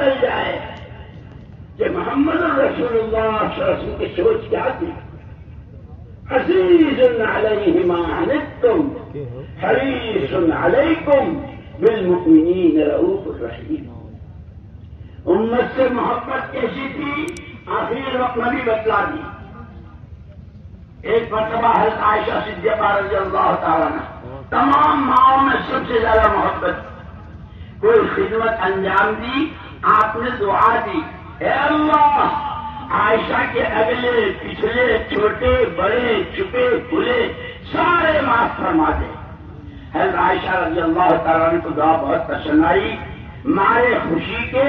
بدل جائے کہ محمد رسول اللہ صلی اللہ علیہ وسلم کی سوچ کیا تھی. عزیز علیہ ما عنتم حریص علیکم بالمؤمنین رؤوف الرحیم. امت سے محبت کیسی تھی آخری وقت نبی بتلا دی. ایک مرتبہ حضرت عائشہ صدیقہ رضی اللہ تعالیٰ عنہ تمام ماؤں میں سب سے زیادہ محبت. کوئی خدمت انجام دی, آپ نے دعا دی, اے اللہ عائشہ کے اگلے پچھلے چھوٹے بڑے چھپے کھلے سارے معاف فرما دے. حضرت عائشہ رضی اللہ تعالیٰ عنہ کو دعا بہت پسند آئی. مارے خوشی کے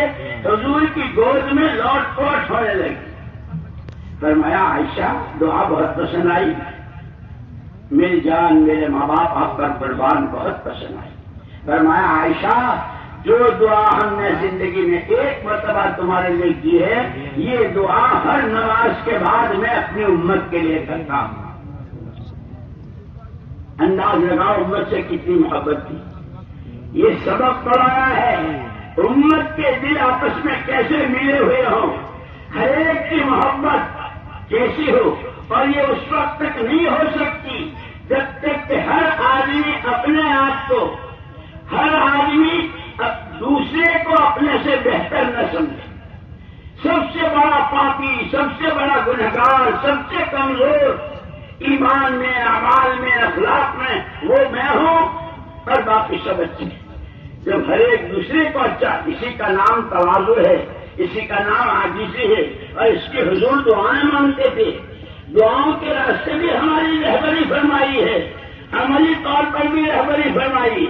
حضور کی گود میں لوٹ پوٹ ہونے لگی. فرمایا عائشہ دعا بہت پسند آئی, میری جان میرے ماں باپ آپ پر قربان بہت پسند آئی. فرمایا عائشہ جو دعا ہم نے زندگی میں ایک مرتبہ تمہارے لیے کی ہے یہ دعا ہر نماز کے بعد میں اپنی امت کے لیے کرتا ہوں. انداز لگاؤ امت سے کتنی محبت تھی. یہ سبق پڑھایا ہے امت کے دل آپس میں کیسے ملے ہوئے ہوں, ہر ایک کی محبت کیسی ہو. اور یہ اس وقت تک نہیں ہو سکتی جب تک کہ ہر آدمی اپنے آپ کو, ہر آدمی دوسرے کو اپنے سے بہتر نہ سمجھے. سب سے بڑا پاپی, سب سے بڑا گنہگار, سب سے کمزور ایمان میں, اعمال میں, اخلاق میں وہ میں ہوں اور باقی سب اچھے. جب ہر ایک دوسرے کو اچھا, اسی کا نام تواضع ہے, اسی کا نام عاجزی ہے. اور اس کے حضور دعائیں مانگتے تھے. دعاؤں کے راستے بھی ہماری رہبری فرمائی ہے, عملی طور پر بھی رہبری فرمائی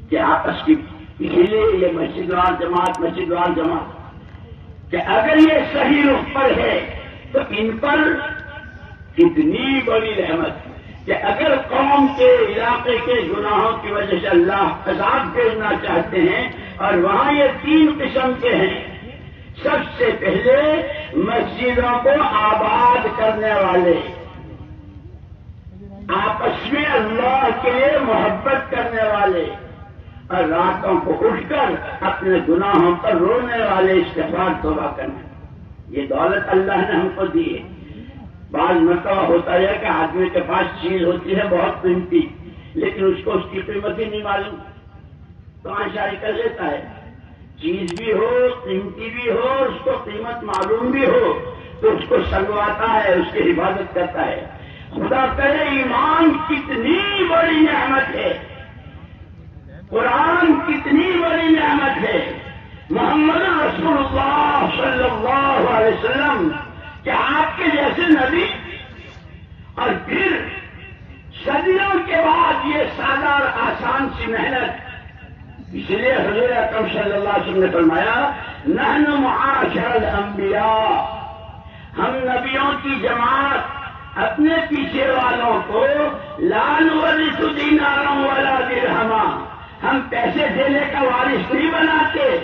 کہ آپس کی اسی لیے یہ مسجد وال جماعت, مسجد وال جماعت کہ اگر یہ صحیح رخ پر ہے تو ان پر کتنی بڑی رحمت کہ اگر قوم کے علاقے کے گناہوں کی وجہ سے اللہ عذاب بھیجنا چاہتے ہیں اور وہاں یہ 3 قسم کے ہیں. سب سے پہلے مسجدوں کو آباد کرنے والے, آپس میں اللہ کے لیے محبت کرنے والے, اور راتوں کو اٹھ کر اپنے گناہوں پر رونے والے, استغفار توبہ کرنا. یہ دولت اللہ نے ہم کو دی ہے. بعض مرتبہ ہوتا ہے کہ آدمی کے پاس چیز ہوتی ہے بہت قیمتی, لیکن اس کو اس کی قیمت ہی نہیں معلوم, تو آشاری کر لیتا ہے. چیز بھی ہو, قیمتی بھی ہو, اس کو قیمت معلوم بھی ہو تو اس کو سنگواتا ہے, اس کی حفاظت کرتا ہے. خدا کرے ایمان کتنی بڑی نعمت ہے, قرآن کتنی بڑی نعمت ہے, محمد رسول اللہ صلی اللہ علیہ وسلم کہ آپ کے جیسے نبی, اور پھر صدیوں کے بعد یہ سادہ اور آسان سی محنت. اس لیے حضور اکرم صلی اللہ علیہ وسلم نے فرمایا نحن معاشر الانبیاء, ہم نبیوں کی جماعت اپنے پیچھے والوں کو لا نورث دینارا ولا درہما, ہم پیسے دینے کا وارث نہیں بناتے.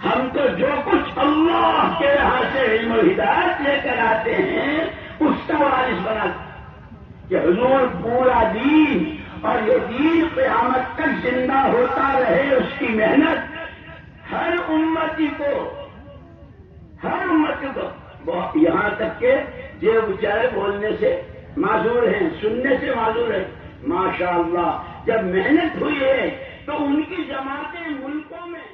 ہم تو جو کچھ اللہ کے یہاں سے علم و ہدایت لے کر آتے ہیں اس کا وارث بناتے کہ حضور پورا دین, اور یہ دین قیامت تک زندہ ہوتا رہے, اس کی محنت ہر امتی کو, ہر امتی کو, یہاں تک کہ جو بیچارے بولنے سے معذور ہیں, سننے سے معذور ہیں, ماشاءاللہ جب محنت ہوئی ہے تو ان کی جماعتیں ملکوں میں